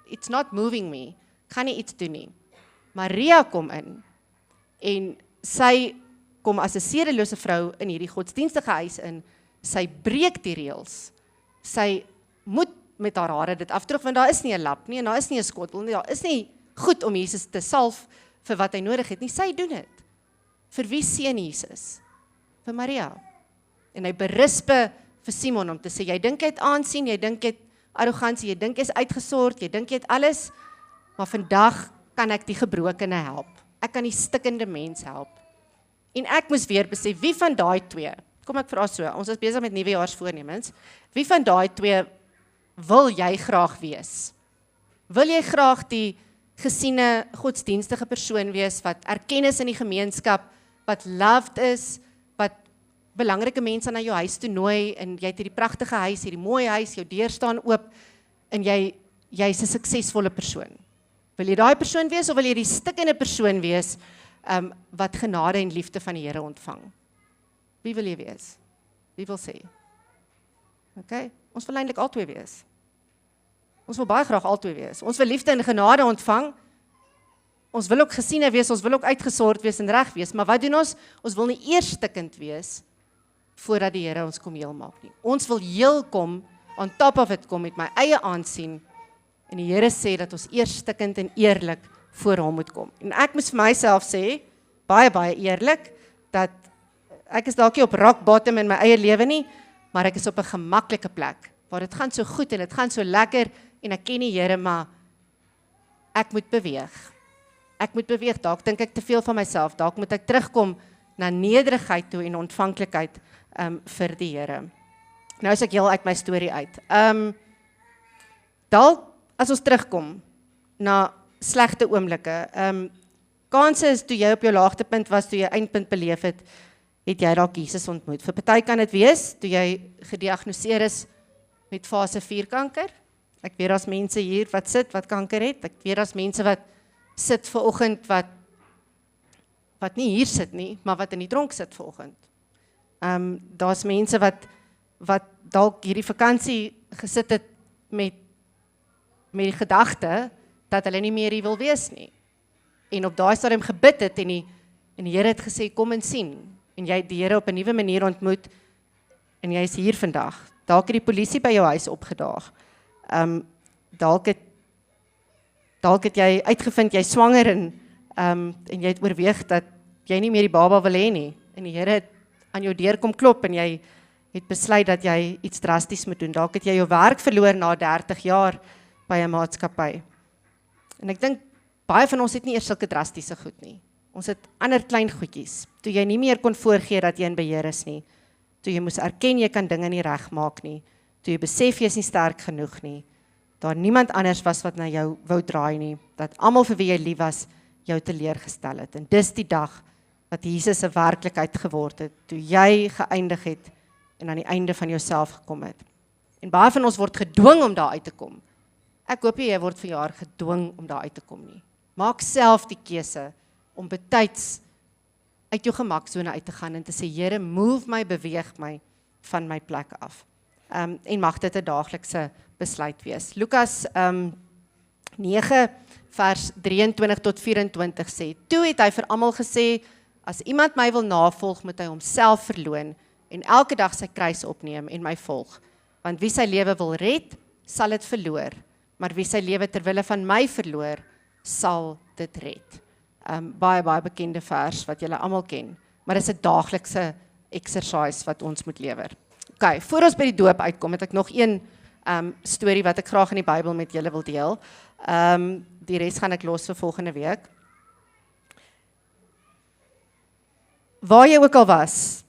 S1: it's not moving me. Ek gaan nie iets doen nie. Maria kom in en sy kom as 'n sedelose vrou in hierdie godsdienstige huis in. Sy breek die reëls. Sy moet met haar hare dit afdroog want daar is nie 'n lap nie en daar is nie 'n skottel nie. Daar is nie goed om Jesus te salf vir wat hy nodig het nie. Sy doen dit. Vir wie seën Jesus? Vir Maria. En hy berispe vir Simon om te sê, jy dink jy het aansien, jy dink jy het arrogansie, jy dink jy is uitgesort, jy dink jy het alles, maar vandag kan ek die gebrokene help. Ek kan die stikkende mens help. En ek moes weer besef, wie van daai twee, kom ek vra so, ons is besig met nuwejaarsvoornemens, wie van daai twee wil jy graag wees? Wil jy graag die gesiene godsdienstige persoon wees, wat erken is in die gemeenskap, wat loved is, wat belangrike mense na jou huis toe nooi, en jy het hierdie pragtige huis, hierdie mooi huis, jou deur staan oop, en jy is 'n suksesvolle persoon. Wil jy daai persoon wees, of wil jy die stikkende persoon wees, wat genade en liefde van die Here ontvang? Wie wil jy wees? Wie wil sê? Okay? Ons wil eintlik albei wees. Ons wil baie graag albei wees. Ons wil liefde en genade ontvang. Ons wil ook gesiene wees, ons wil ook uitgesort wees en reg wees, maar wat doen ons? Ons wil nie eers stikkend wees voordat die Here ons kom heel maak nie. Ons wil heel kom, on top of it kom met my eie aansien en die Here sê dat ons eers stikkend en eerlik voor hom moet kom. En ek moes vir myself sê, baie eerlik, dat ek is dalk nie op rock bottom in my eie lewe nie, maar ek is op 'n gemaklike plek, waar dit gaan so goed en dit gaan so lekker, en ek ken die Here, maar ek moet beweeg. Ek moet beweeg, dalk dink ek te veel van myself, dalk moet ek terugkom na nederigheid toe en ontvanklikheid vir die Here. Nou is ek heel uit my storie uit. Dalk, as ons terugkom na slegte oomblikke, kanse is toe jy op jou laagtepunt was, toe jy eindpunt beleef het jy dalk Jesus ontmoet. Vir party kan dit wees, toe jy gediagnoseer is met fase 4 kanker. Ek weet as mense hier wat sit, wat kanker het. Ek weet as mense wat sit vanoggend, wat nie hier sit nie, maar wat in die tronk sit vanoggend. Daar's mense wat dalk hierdie vakansie gesit het met die gedagte, dat hulle nie meer hier wil wees nie. En op daai stadium gebid het, en die Here het gesê, kom en sien. En jy het die Here op 'n nuwe manier ontmoet, en jy is hier vandag. Dalk het die polisie by jou huis opgedaag. Dalk het jy uitgevind, jy swanger en jy het oorweeg dat jy nie meer die baba wil hê nie. En die Here het aan jou deur kom klop, en jy het besluit dat jy iets drasties moet doen. Dalk het jy jou werk verloor na 30 jaar by 'n maatskappy. En ek dink, baie van ons het nie eers sulke drastiese goed nie. Ons het ander klein goedjies, toe jy nie meer kon voorgee dat jy in beheer is nie, toe jy moes erken jy kan dinge nie regmaak nie, toe jy besef jy is nie sterk genoeg nie, daar niemand anders was wat na jou wou draai nie, dat almal vir wie jy lief was, jou teleurgestel het. En dis die dag wat Jesus 'n werklikheid geword het, toe jy geëindig het en aan die einde van jouself gekom het. En baie van ons word gedwing om daar uit te kom. Ek hoop jy word vanjaar gedwing om daar uit te kom nie. Maak self die keuse om betyds uit jou gemaksone uit te gaan en te sê, Here, move my, beweeg my van my plek af. En mag dit 'n daaglikse besluit wees. Lukas 9 vers 23 tot 24 sê, toe het hy vir almal gesê, as iemand my wil navolg, moet hy homself verloon en elke dag sy kruis opneem en my volg. Want wie sy lewe wil red, sal dit verloor, maar wie sy lewe ter wille van my verloor, sal dit red. Baie bekende vers wat julle almal ken, maar dit is 'n daaglikse exercise wat ons moet lewer. Ok, voor ons by die doop uitkom, het ek nog een storie wat ek graag in die Bybel met julle wil deel. Die res gaan ek los vir volgende week. Waar jy ook al was,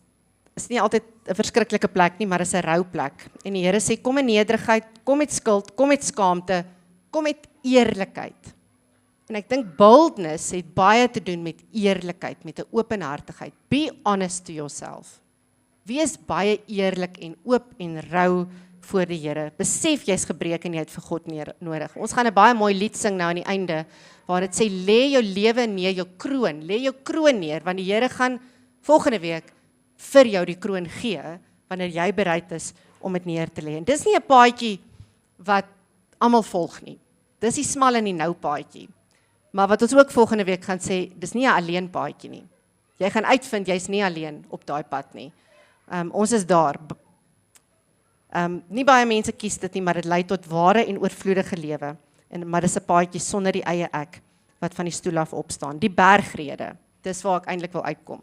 S1: is nie altyd 'n verskriklike plek nie, maar is 'n rouplek. En die Here sê, kom in nederigheid, kom met skuld, kom met skaamte, kom met eerlikheid. En ek dink boldness het baie te doen met eerlikheid, met 'n openhartigheid. Be honest to yourself. Wees baie eerlik en oop en rou voor die Here. Besef jy's gebreek en jy het vir God nodig. Ons gaan 'n baie mooi lied sing nou aan die einde, waar dit sê, lê jou lewe neer, jou kroon, lê jou kroon neer, want die Here gaan volgende week vir jou die kroon gee, wanneer jy bereid is om dit neer te lê. En dis nie 'n paadjie wat almal volg nie. Dis die smal en die nou paadjie. Maar wat ons ook volgende week gaan sê, dis nie 'n alleen paadjie nie. Jy gaan uitvind, jy's nie alleen op daai pad nie. Ons is daar. Nie baie mense kies dit nie, maar dit lei tot ware en oorvloedige lewe. Maar dis 'n paadjie sonder die eie ek, wat van die stoel af opstaan. Die bergrede, dis waar ek eintlik wil uitkom.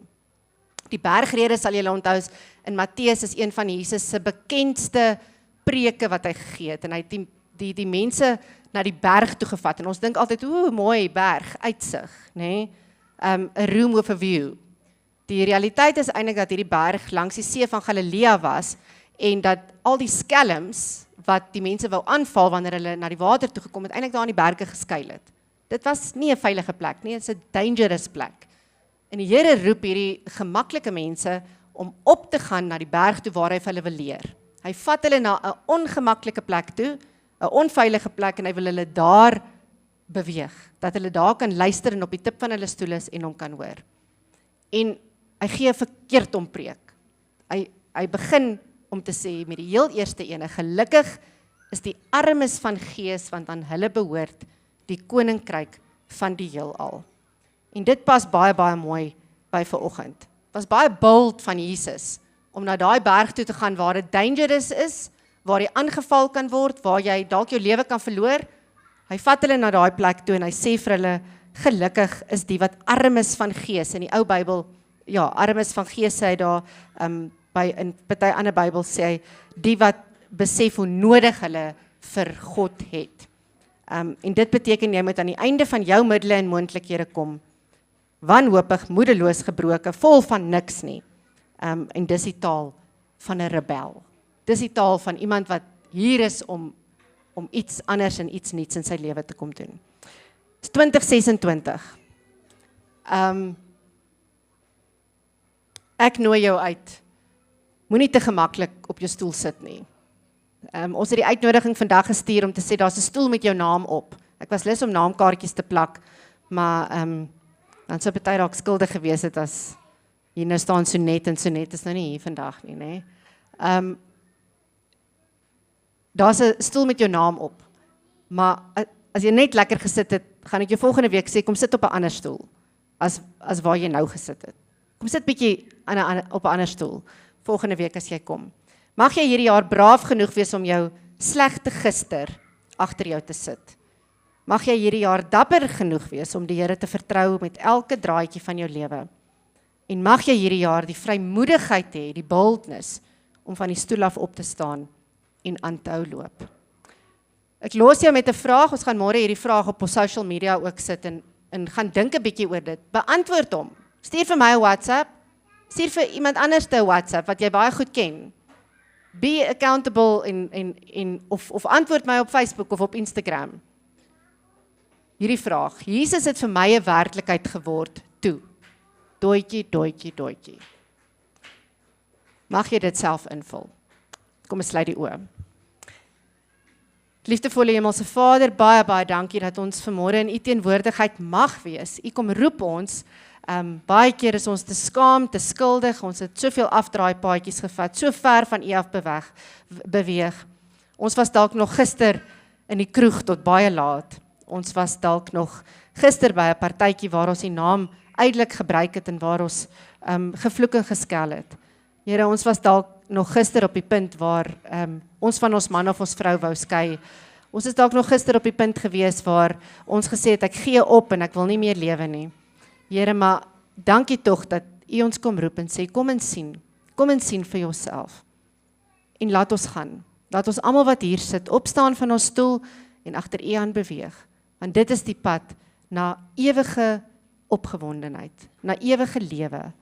S1: Die bergrede sal julle onthou, in Matteus is een van Jesus se bekendste preke wat hy gegee het, en hy het die mense na die berg toe gevat, en ons dink altyd, mooi berg, uitsig, nê? A room with a view. Die realiteit is eintlik dat hierdie berg langs die see van Galilea was, en dat al die skelms, wat die mense wou aanval, wanneer hulle na die water toe gekom het, eintlik daar in die berge geskuil het. Dit was nie 'n veilige plek nie, dit is 'n dangerous plek. En die Here roep hierdie gemaklike mense, om op te gaan na die berg toe, waar hy vir hulle wil leer. Hy vat hulle na 'n ongemaklike plek toe, 'n onveilige plek, en hy wil hulle daar beweeg, dat hulle daar kan luister en op die tip van hulle stoel is en hom kan hoor. En hy gee 'n verkeerd ompreek. Hy begin om te sê met die heel eerste ene, gelukkig is die armes van gees, want aan hulle behoort die koninkryk van die heelal. En dit pas baie, baie mooi by vanoggend. Was baie bold van Jesus, om na daai berg toe te gaan waar dit dangerous is, waar jy aangeval kan word, waar jy dalk jou lewe kan verloor. Hy vat hulle na daai plek toe en hy sê vir hulle, gelukkig is die wat arm is van gees. In die ou Bybel, ja, arm is van gees sê hy daar, in party ander Bybel sê hy, die wat besef hoe nodig hulle vir God het. En dit beteken jy moet aan die einde van jou middele en moontlikhede kom, wanhoopig, moedeloos, gebroken, vol van niks nie. En dis die taal van 'n rebel. Dis die taal van iemand wat hier is om iets anders en iets niets in sy lewe te kom doen. Dis 2026. Ek nooi jou uit. Moenie te gemaklik op jou stoel sit nie. Ons het die uitnodiging vandag gestuur om te sê, daar's 'n stoel met jou naam op. Ek was lus om naamkaartjies te plak, maar dan sou party dalk skuldig gewees het as hier nou staan Sonet en Sonet is nou nie hier vandag nie, nê. Daar's 'n stoel met jou naam op. Maar as jy net lekker gesit het, gaan ek jou volgende week sê, kom sit op 'n ander stoel as waar jy nou gesit het. Kom sit bietjie op 'n ander stoel volgende week as jy kom. Mag jy hierdie jaar braaf genoeg wees om jou slegte gister agter jou te sit. Mag jy hierdie jaar dapper genoeg wees om die Here te vertrou met elke draadjie van jou lewe. En mag jy hierdie jaar die vrymoedigheid hê, die boldness, om van die stoel af op te staan en aan te hou loop. Ek los jou met 'n vraag, ons gaan môre hierdie vraag op ons social media ook sit en gaan dink 'n bietjie oor dit. Beantwoord hom. Stuur vir my 'n WhatsApp, stuur vir iemand anders 'n WhatsApp wat jy baie goed ken. Be accountable of antwoord my op Facebook of op Instagram. Hierdie vraag, Jesus het vir my 'n werklikheid geword toe. Doetjie. Mag jy dit self invul. Kom ons sluit die oë. Liefdevolle Hemelse Vader, baie dankie dat ons vanmôre in U teenwoordigheid mag wees. U kom roep ons. Baie keer is ons te skaam, te skuldig. Ons het soveel afdraaipaadjies gevat, so ver van U af beweeg. Ons was dalk nog gister in die kroeg tot baie laat. Ons was dalk nog gister by 'n partytjie waar ons die naam uitelik gebruik het en waar ons gevloek en geskel het. Here, ons was dalk nog gister op die punt waar ons van ons man of ons vrou wou skei. Ons is dalk nog gister op die punt gewees waar ons gesê het, ek gee op en ek wil nie meer lewe nie. Here, maar dankie tog dat U ons kom roep en sê, kom en sien vir jouself. En laat ons gaan. Laat ons almal wat hier sit, opstaan van ons stoel en agter U aan beweeg. Want dit is die pad na ewige opgewondenheid, na ewige lewe.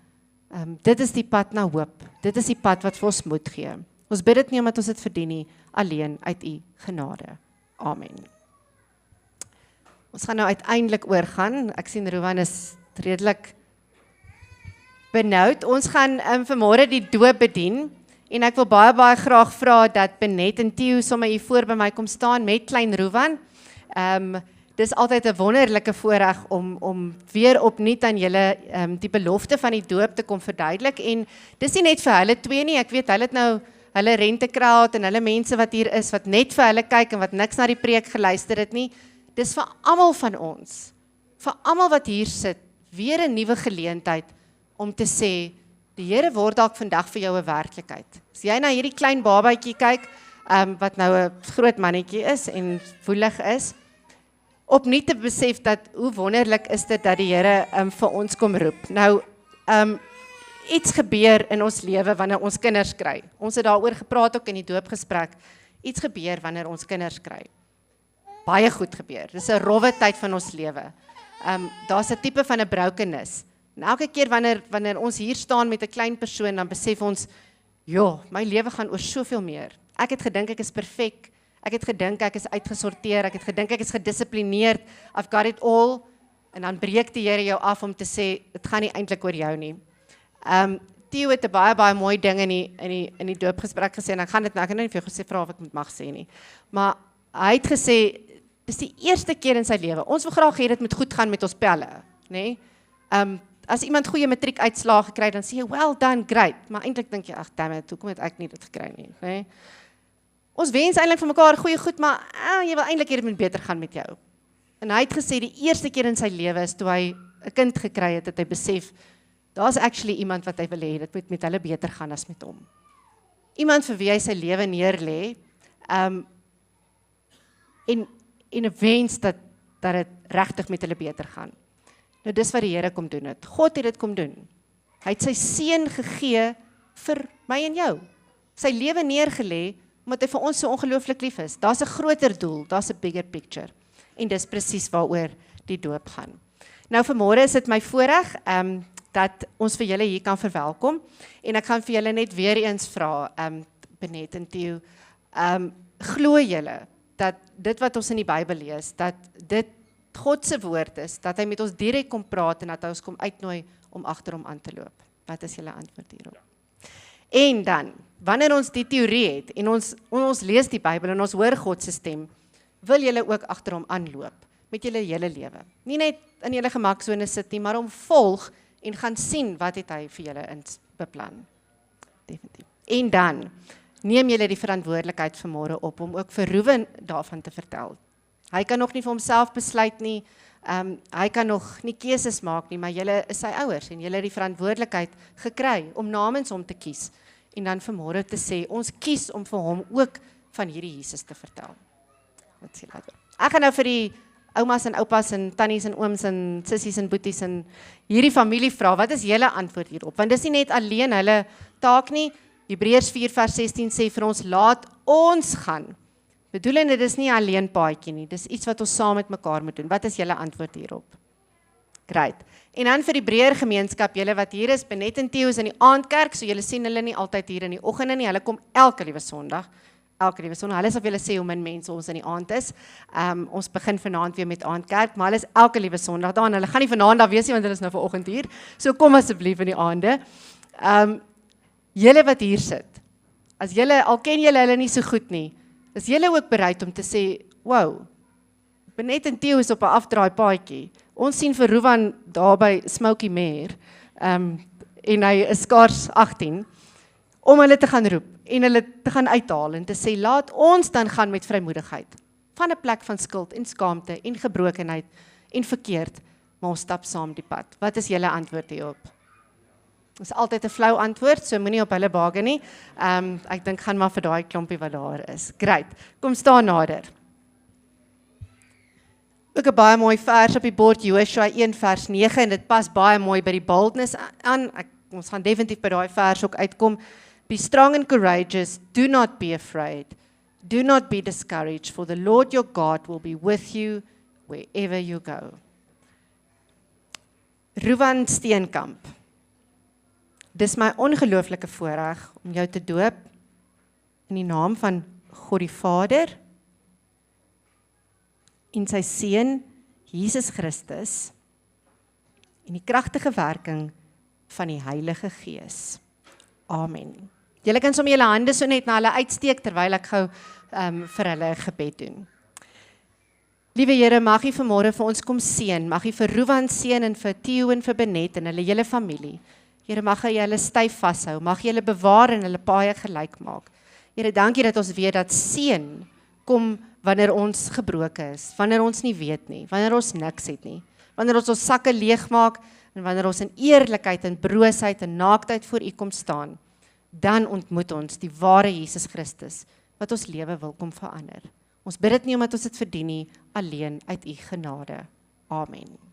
S1: Dit is die pad na hoop. Dit is die pad wat vir ons moed gee. Ons bid dit nie omdat ons dit verdien nie, alleen uit U genade. Amen. Ons gaan nou uiteindelik oorgaan. Ek sien Rowan is redelik benoud. Ons gaan vanmôre die doop bedien en ek wil baie graag vra dat Benet en Theo sommer hier voor by my kom staan met klein Rowan. Dis altyd 'n wonderlike voorreg om weer opnuut aan julle die belofte van die doop te kom verduidelik en dis nie net vir hulle twee nie, ek weet hulle het nou hulle rentekraad en hulle mense wat hier is wat net vir hulle kyk en wat niks na die preek geluister het nie. Dis vir almal van ons, vir almal wat hier sit, weer 'n nuwe geleentheid om te sê, die Here word dalk vandag vir jou 'n werklikheid. As jy na hierdie klein babatjie kyk, wat nou 'n groot mannetjie is en woelig is, opnuut te besef dat hoe wonderlik is dit dat die Here vir ons kom roep. Nou, iets gebeur in ons lewe wanneer ons kinders kry. Ons het daaroor gepraat ook in die doopgesprek. Iets gebeur wanneer ons kinders kry. Baie goed gebeur. Dis 'n rowwe tyd van ons lewe. Daar's 'n tipe van 'n brokenness. En elke keer wanneer ons hier staan met 'n klein persoon, dan besef ons, ja, my lewe gaan oor soveel meer. Ek het gedink ek is perfek. Ek het gedink ek is uitgesorteer. Ek het gedink ek is gedissiplineerd. I've got it all. En dan breek die Here jou af om te sê, dit gaan nie eintlik oor jou nie. Theo het 'n baie mooi ding in die doopgesprek gesê en ek gaan dit nou, ek het nou nie vir jou gesê vra of ek moet mag sê nie. Maar hy het gesê dis die eerste keer in sy lewe. Ons wil graag hê dit moet goed gaan met ons pelle, nê? As iemand goeie matriekuitslae gekry het, dan sê jy, well done, great. Maar eintlik dink jy, ag damn it, hoekom het ek nie dit gekry nie, nê? Ons wens eintlik vir mekaar goeie goed, maar jy wil eintlik hê dit moet beter gaan met jou. En hy het gesê die eerste keer in sy lewe is toe hy 'n kind gekry het, het hy besef, daar's actually iemand wat hy wil hê, dit moet met hulle beter gaan as met hom. Iemand vir wie hy sy lewe neerlê, en 'n wens dat dit regtig met hulle beter gaan. Nou dis wat die Here kom doen het. God het dit kom doen. Hy het sy seun gegee vir my en jou. Sy lewe neergelê, omdat hy vir ons so ongelooflik lief is. Daar's 'n groter doel, daar's 'n bigger picture. En dis presies waaroor die doop gaan. Nou vanmôre is dit my voorreg, dat ons vir julle hier kan verwelkom. En ek gaan vir julle net weer eens vra, Benet en Theo, glo julle dat dit wat ons in die Bybel lees, dat dit God se woord is, dat hy met ons direk kom praat en dat hy ons kom uitnooi om agter hom aan te loop. Wat is julle antwoord hierop? En dan, wanneer ons die teorie het en ons lees die Bybel en ons hoor God se stem, wil julle ook agter hom aanloop met julle hele lewe. Nie net in julle gemaksone sit nie, maar om volg en gaan sien wat het hy vir julle beplan. Definitief. En dan neem julle die verantwoordelikheid vanmôre op om ook vir Ruben daarvan te vertel. Hy kan nog nie vir homself besluit nie, hy kan nog nie keuses maak nie, maar julle is sy ouers en julle het die verantwoordelikheid gekry om namens hom te kies en dan vanmôre te sê, ons kies om vir hom ook van hierdie Jesus te vertel. Wat sê julle? Ek gaan nou vir die oumas en oupas en tannies en ooms en sissies en boeties en hierdie familie vra, wat is julle antwoord hierop? Want dis nie net alleen hulle taak nie. Hebreërs 4:16 sê vir ons, laat ons gaan. Bedoelende, dis nie alleen paadjie nie, dis iets wat ons saam met mekaar moet doen. Wat is julle antwoord hierop? Great. En dan vir die breër gemeenskap, julle wat hier is, Benet en Theo is in die aandkerk, so julle sien hulle nie altyd hier in die oggende nie, hulle kom elke liewe Sondag. Hulle sal vir julle sê hoe min mense ons in die aand is. Ons begin vanaand weer met aandkerk, maar hulle is elke liewe Sondag daar en hulle gaan nie vanaand daar wees nie want hulle is nou vanoggend hier. So kom asseblief in die aande. Julle wat hier sit. As julle al ken julle hulle nie so goed nie, is julle ook bereid om te sê, wow, Benet en Theo is op 'n afdraai paadjie. Ons sien vir Ruwan daar by Smoky Mare, en hy is skaars 18, om hulle te gaan roep en hulle te gaan uithaal en te sê, laat ons dan gaan met vrymoedigheid, van 'n plek van skuld en skaamte en gebrokenheid en verkeerd, maar ons stap saam die pad. Wat is julle antwoord hierop? Dit is altyd 'n flou antwoord, so moenie op hulle baie nie. Ek dink gaan maar vir daai klompie wat daar is. Great, kom staan nader. Ook 'n baie mooi vers op die bord, Joshua 1:9, en dit pas baie mooi by die boldness aan. Ons gaan definitief by daai vers ook uitkom. Be strong and courageous, do not be afraid, do not be discouraged, for the Lord your God will be with you wherever you go. Ruwan Steenkamp, dis my ongelooflike voorreg om jou te doop in die naam van God die Vader en sy Seun Jesus Christus en die kragtige werking van die Heilige Gees. Amen. Julle kan sommer julle hande so net na hulle uitsteek terwyl ek gou vir hulle 'n gebed doen. Liewe Here, mag U vanmôre vir ons kom seën, mag U vir Ruwan seën en vir Theo en vir Benet en hulle hele familie. Here, mag U hulle styf vashou, mag U hulle bewaar en hulle paaie gelyk maak. Here, dankie dat ons weet dat seën kom wanneer ons gebroken is, wanneer ons nie weet nie, wanneer ons niks het nie, wanneer ons sakke leeg maak en wanneer ons in eerlikheid en broosheid en naaktheid voor U kom staan, dan ontmoet ons die ware Jesus Christus wat ons lewe wil kom verander. Ons bid dit nie omdat ons dit verdien nie, alleen uit U genade. Amen.